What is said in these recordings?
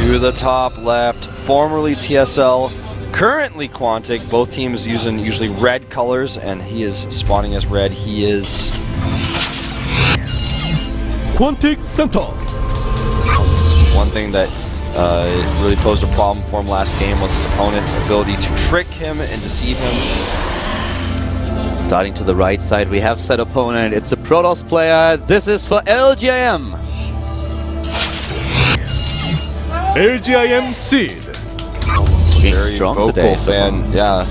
To the top left, formerly TSL, currently Quantic. Both teams using usually red colors, and he is spawning as red. He is Quantic Center. one thing that really posed a problem for him last game was his opponent's ability to trick him and deceive him. Starting to the right side, we have set opponent. It's a Protoss player. This is for LGIM. LGIM Seed. Looking Very strong vocal today. fan, yeah.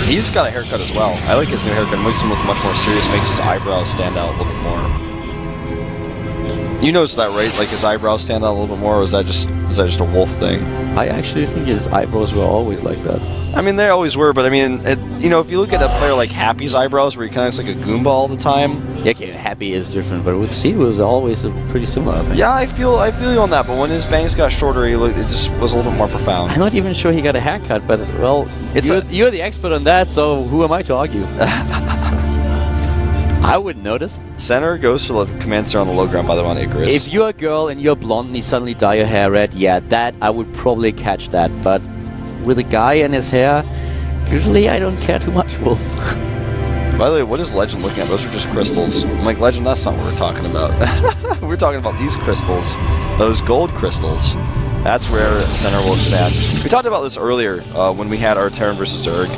He's got a haircut as well. I like his new haircut. It makes him look much more serious. Makes his eyebrows stand out a little bit more. You noticed that, right? Like his eyebrows stand out a little bit more. Or is that just a wolf thing? I actually think his eyebrows were always like that. I mean, they always were, but I mean, you know, if you look at a player like Happy's eyebrows, where he kind of looks like a Goomba all the time. Yeah, okay, Happy is different, but with Seed was always pretty similar, I think. Yeah, I feel you on that. But when his bangs got shorter, it just was a little bit more profound. I'm not even sure he got a haircut, but well, you're the expert on that, so who am I to argue? I wouldn't notice. Center goes for the command center on the low ground by the way on Icarus. If you're a girl and you're blonde and you suddenly dye your hair red, yeah, that I would probably catch that. But with a guy and his hair, usually I don't care too much, Wolf. By the way, what is Legend looking at? Those are just crystals. I'm like, Legend, that's not what we're talking about. We're talking about these crystals. Those gold crystals. That's where Center will expand. We talked about this earlier when we had our Terran versus Zerg.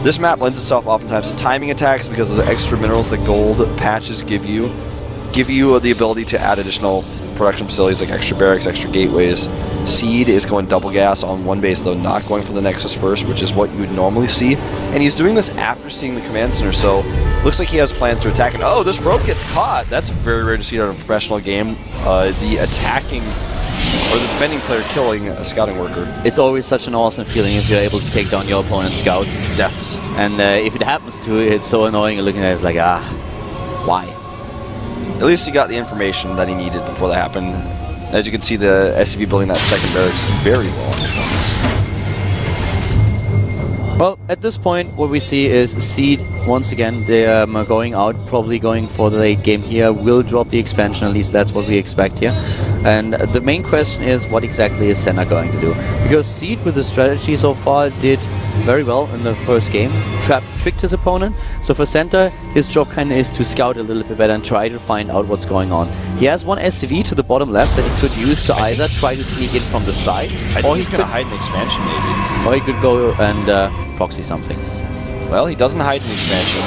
This map lends itself oftentimes to timing attacks because of the extra minerals that gold patches give you the ability to add additional production facilities like extra barracks, extra gateways. Seed is going double gas on one base though, not going for the Nexus first, which is what you would normally see. And he's doing this after seeing the command center, so looks like he has plans to attack. And oh, this rope gets caught. That's very rare to see in a professional game. The attacking or the defending player killing a scouting worker. It's always such an awesome feeling if you're able to take down your opponent's scout. Yes. And if it happens to, it's so annoying. You're looking at it, it's like, why? At least he got the information that he needed before that happened. As you can see, the SCV building that second barracks is very low on defense. Well, at this point, what we see is Seed, once again, they are going out, probably going for the late game here, will drop the expansion, at least that's what we expect here. And the main question is, what exactly is Senna going to do? Because Seed, with the strategy so far, did very well in the first game, tricked his opponent. So for Center, his job kind of is to scout a little bit better and try to find out what's going on. He has one SCV to the bottom left that he could use to either try to sneak in from the side, or he's going to hide an expansion maybe. Or he could go and proxy something. Well, he doesn't hide an expansion.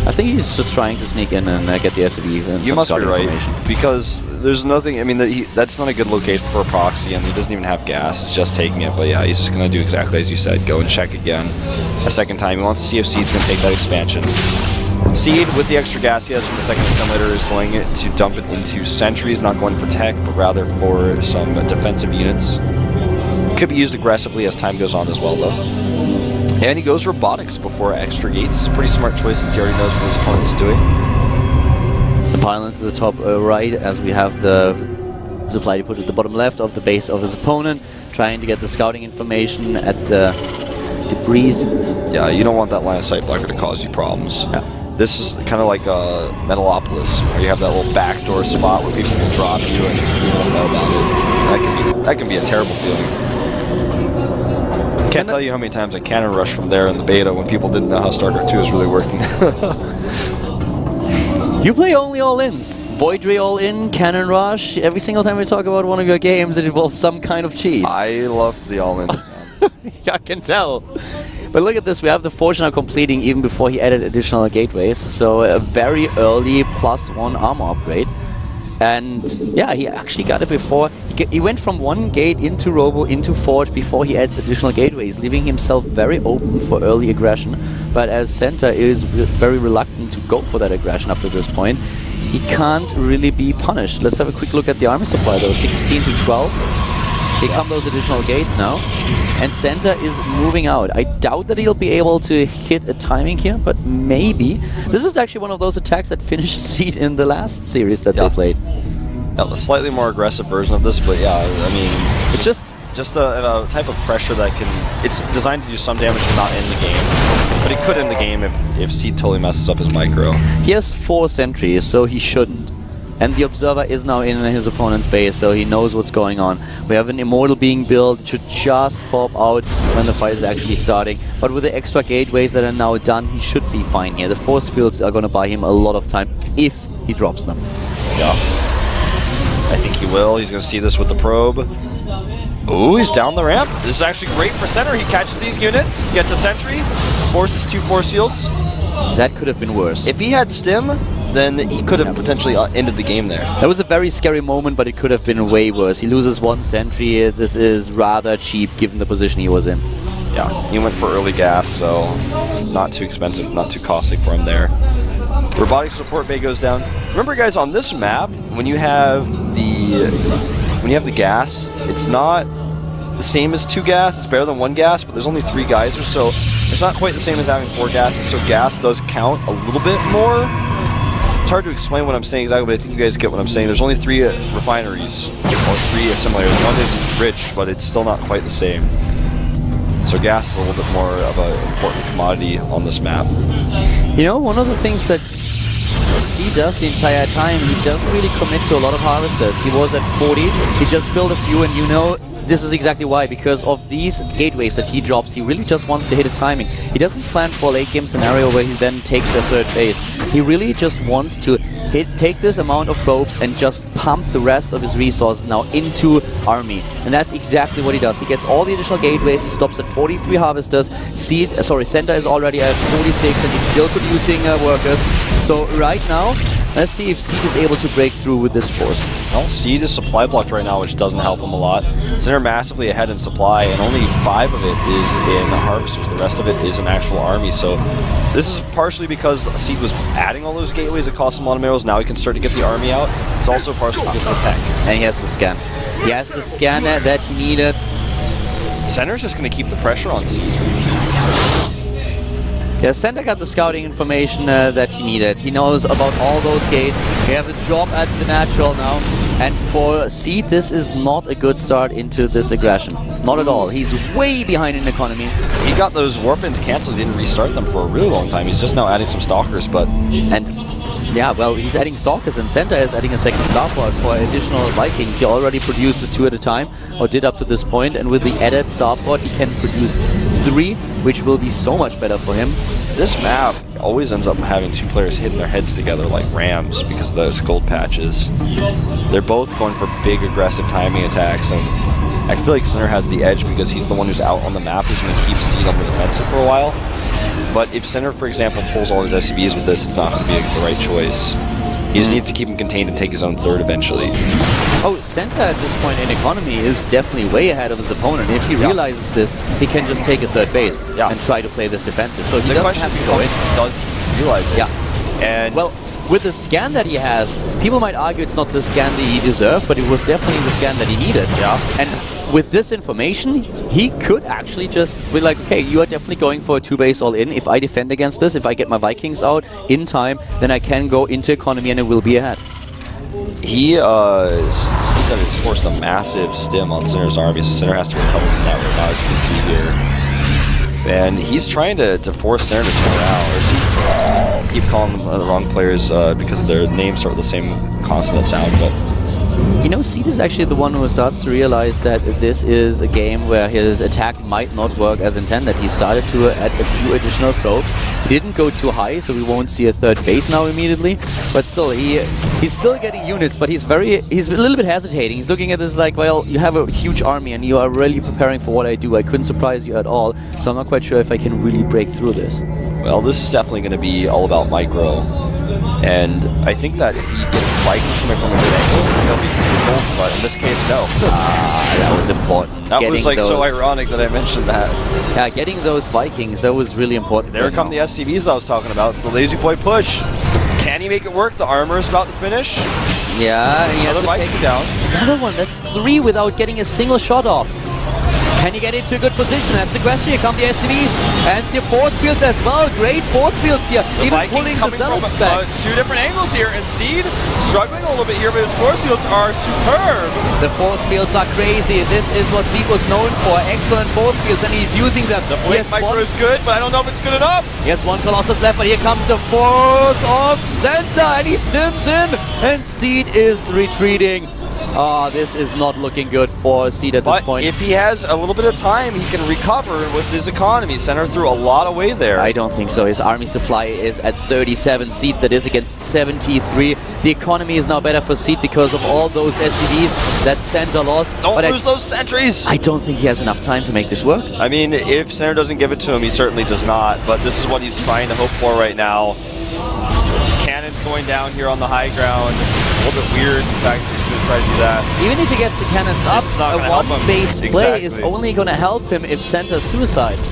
I think he's just trying to sneak in and get the SCV and You must be right, information. because there's nothing, I mean, that's not a good location for a proxy, and he doesn't even have gas, it's just taking it, but yeah, he's just going to do exactly as you said, go and check again a second time. He wants to see if Seed's going to take that expansion. Seed, with the extra gas he has from the second assimilator, is going to dump it into sentries, not going for tech, but rather for some defensive units. Could be used aggressively as time goes on as well, though. And he goes robotics before extra gates. Pretty smart choice since he already knows what his opponent is doing. The pylon to the top right, as we have the supply put at the bottom left of the base of his opponent, trying to get the scouting information at the debris. Yeah, you don't want that line of sight blocker to cause you problems. Yeah. This is kind of like a Metalopolis, where you have that little backdoor spot where people will drop you and you won't know about it. That can be a terrible feeling. Can't tell you how many times I cannon rushed from there in the beta when people didn't know how StarCraft 2 was really working. You play only all-ins. Void Ray all-in, Cannon Rush. Every single time we talk about one of your games, it involves some kind of cheese. I love the all-in. I can tell. But look at this, we have the Forge now completing even before he added additional gateways. So a very early +1 armor upgrade. And yeah, he actually got it before. He went from one gate into Robo, into Forge before he adds additional gateways, leaving himself very open for early aggression. But as Center is very reluctant to go for that aggression up to this point, he can't really be punished. Let's have a quick look at the army supply though, 16 to 12. Here come those additional gates now. And Center is moving out. I doubt that he'll be able to hit a timing here, but maybe. This is actually one of those attacks that finished Seed in the last series that they played. Yeah, a slightly more aggressive version of this, but yeah, I mean, it's just a type of pressure that can, it's designed to do some damage but not end the game. But it could end the game if Seed totally messes up his micro. He has 4 sentries, so he shouldn't. And the Observer is now in his opponent's base, so he knows what's going on. We have an Immortal being built, it should just pop out when the fight is actually starting. But with the extra gateways that are now done, he should be fine here. The force fields are going to buy him a lot of time if he drops them. Yeah. I think he will. He's going to see this with the probe. Ooh, he's down the ramp. This is actually great for center. He catches these units, gets a sentry, forces 2 force shields. That could have been worse. If he had stim, then he could have potentially ended the game there. That was a very scary moment, but it could have been way worse. He loses 1 sentry. This is rather cheap given the position he was in. Yeah, he went for early gas, so not too expensive, not too costly for him there. Robotic support bay goes down. Remember, guys, on this map, when you have the gas, it's not the same as 2 gas. It's better than 1 gas, but there's only 3 geysers, so it's not quite the same as having 4 gases. So gas does count a little bit more. It's hard to explain what I'm saying exactly, but I think you guys get what I'm saying. There's only 3 refineries, or 3 assimilators. 1 is rich, but it's still not quite the same. So gas is a little bit more of an important commodity on this map. You know, one of the things that C does the entire time, he doesn't really commit to a lot of harvesters. He was at 40, he just built a few, and you know, this is exactly why, because of these gateways that he drops, he really just wants to hit a timing. He doesn't plan for a late game scenario where he then takes the 3rd base. He really just wants to take this amount of probes and just pump the rest of his resources now into army. And that's exactly what he does. He gets all the additional gateways, he stops at 43 harvesters, Center is already at 46 and he's still producing workers. So right now, let's see if Seed is able to break through with this force. Well, Seed is supply blocked right now, which doesn't help him a lot. Center massively ahead in supply, and only 5 of it is in harvesters. The rest of it is an actual army. So this is partially because Seed was adding all those gateways that cost him a lot of minerals. Now he can start to get the army out. It's also partially because of the tech. And he has the scan. He has the scan that he needed. Center's just going to keep the pressure on Seed. Yeah, Center got the scouting information that he needed. He knows about all those gates. We have a drop at the natural now. And for Seed, this is not a good start into this aggression. Not at all. He's way behind in economy. He got those warpins canceled, didn't restart them for a really long time. He's just now adding some stalkers, but... And yeah, well, he's adding stalkers, and Center is adding a 2nd starport for additional Vikings. He already produces 2 at a time, or did up to this point, and with the added starport, he can produce 3, which will be so much better for him. This map always ends up having 2 players hitting their heads together like rams because of those gold patches. They're both going for big, aggressive timing attacks, and I feel like Center has the edge because he's the one who's out on the map, who's going to keep Seed on the defensive for a while. But if Center, for example, pulls all his SCVs with this, it's not going to be the right choice. He just needs to keep him contained and take his own 3rd eventually. Oh, Center at this point in economy is definitely way ahead of his opponent. If he realizes this, he can just take a 3rd base and try to play this defensive. So he doesn't have to go in. Does he realize it? Yeah. And well, with the scan that he has, people might argue it's not the scan that he deserved, but it was definitely the scan that he needed. Yeah. And with this information, he could actually just be like, okay, you are definitely going for a 2-base all-in. If I defend against this, if I get my Vikings out in time, then I can go into economy and it will be ahead. He sees that it's forced a massive stim on Center's army, so Center has to recover from that right now, as you can see here. And he's trying to force Center to turn around, or Seed to turn around. I keep calling them the wrong players because their names start with the same consonant sound, but... You know, Seed is actually the one who starts to realize that this is a game where his attack might not work as intended. He started to add a few additional probes. He didn't go too high, so we won't see a 3rd base now immediately. But still, he's still getting units, but he's a little bit hesitating. He's looking at this like, well, you have a huge army and you are really preparing for what I do. I couldn't surprise you at all, so I'm not quite sure if I can really break through this. Well, this is definitely going to be all about micro. And I think that if he gets Vikings coming from a good angle, he'll be beautiful, but in this case, no. That was important. That was like so ironic that I mentioned that. Yeah, getting those Vikings, that was really important. There come the SCVs that I was talking about. It's the lazy boy push. Can he make it work? The armor is about to finish. Yeah, and he has Another to take Viking down. Another one, that's 3 without getting a single shot off. Can he get into a good position? That's the question. Here come the SCVs and the force fields as well. Great force fields here. The Even Vikings pulling the coming from Zealots back. two different angles here, and Seed struggling a little bit here, but his force fields are superb. The force fields are crazy. This is what Seed was known for. Excellent force fields, and he's using them. The Blink Micro is good, but I don't know if it's good enough. He has one Colossus left, but here comes the force of Center, and he stims in, and Seed is retreating. This is not looking good for Seed at this point. If he has a little bit of time, he can recover with his economy. Center threw a lot away there. I don't think so. His army supply is at 37. Seed, that is, against 73. The economy is now better for Seed because of all those SCVs that Center lost. Don't lose those sentries. I don't think he has enough time to make this work. I mean, if Center doesn't give it to him, he certainly does not. But this is what he's trying to hope for right now. Cannon's going down here on the high ground. A little bit weird, in fact, he's going to try to do that. Even if he gets the cannons up, not a gonna help him. one-base play is Exactly. only going to help him if Center suicides.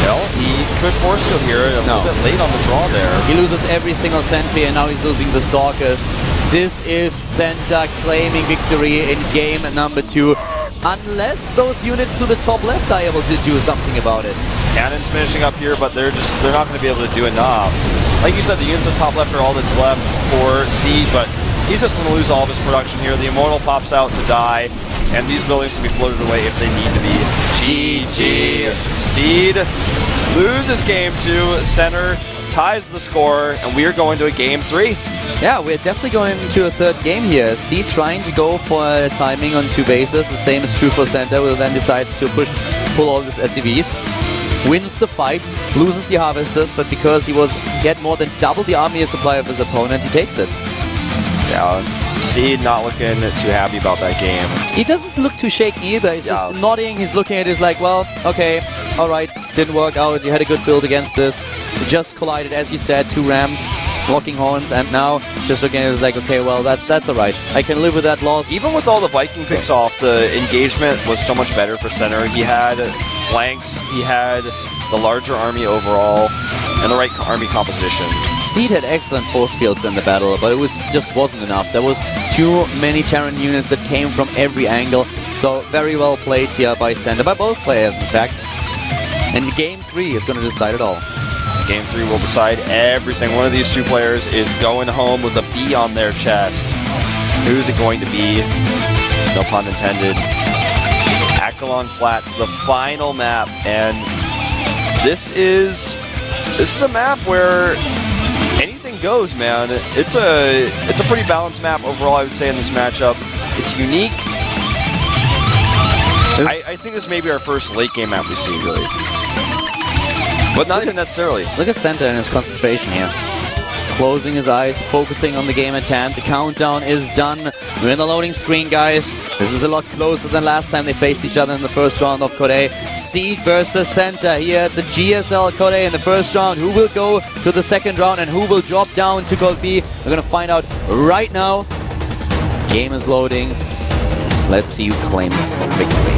Well, he could force field here a little bit late on the draw there. He loses every single sentry, and now he's losing the Stalkers. This is Center claiming victory in game number 2. Unless those units to the top left are able to do something about it. Cannon's finishing up here, but they're not going to be able to do enough. Like you said, the units on top left are all that's left for Seed, but he's just going to lose all of his production here. The Immortal pops out to die, and these buildings can be floated away if they need to be. GG. Seed loses game 2. Center ties the score, and we are going to a game 3. Yeah, we're definitely going into a third game here. Seed trying to go for timing on 2 bases. The same is true for Center, who then decides to pull all his SCVs. Wins the fight, loses the Harvesters, but because he had more than double the army supply of his opponent, he takes it. Yeah, Seed not looking too happy about that game. He doesn't look too shaky either. He's just nodding. He's looking at it. He's like, well, okay, all right, didn't work out. You had a good build against this. You just collided, as you said, 2 Rams, walking horns, and now just looking at it is like, okay, well, that's all right. I can live with that loss. Even with all the Viking picks off, the engagement was so much better for Center. He had flanks, he had the larger army overall, and the right army composition. Seed had excellent force fields in the battle, but it just wasn't enough. There was too many Terran units that came from every angle, so very well played here by Center, by both players, in fact. And game 3 is going to decide it all. Game 3 will decide everything. One of these 2 players is going home with a B on their chest. Who's it going to be? No pun intended. Akalon Flats, the final map, and this is a map where anything goes, man. It's a pretty balanced map overall, I would say, in this matchup. It's unique. I think this may be our first late game map we see, really. But not even necessarily. Look at Center and his concentration here. Closing his eyes, focusing on the game at hand. The countdown is done. We're in the loading screen, guys. This is a lot closer than last time they faced each other in the first round of Korea. Seed versus Center here at the GSL Korea in the first round. Who will go to the second round and who will drop down to Gold B? We're going to find out right now. Game is loading. Let's see who claims victory.